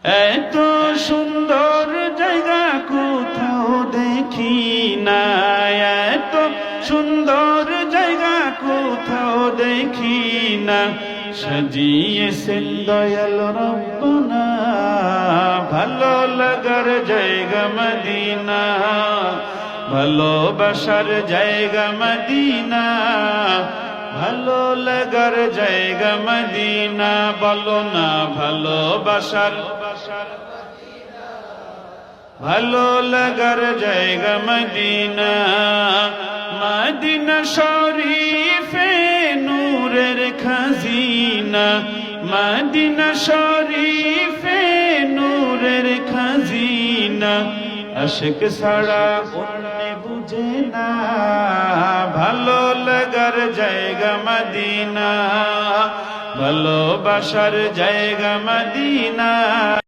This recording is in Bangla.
এত সুন্দর জায়গা কোথাও দেখি না, এত সুন্দর জায়গা কোথাও দেখি না। সাজিয়েছেন দয়াল রব্বানা ভালো লাগার জায়গা মদিনা, ভালোবাসার জায়গা মদিনা, ভালো লাগার জায়গা মদিনা। বলো না ভালোবাসার, ভালো লাগার জায়গা মদিনা। মদিনা শরীফে নূরের খাজিনা, মদিনা শরীফে নূরের খাজিনা। আশিক ছাড়া অন্য বুঝে না ভালো লাগার জায়গা মদিনা, ভালোবাসার জায়গা মদিনা।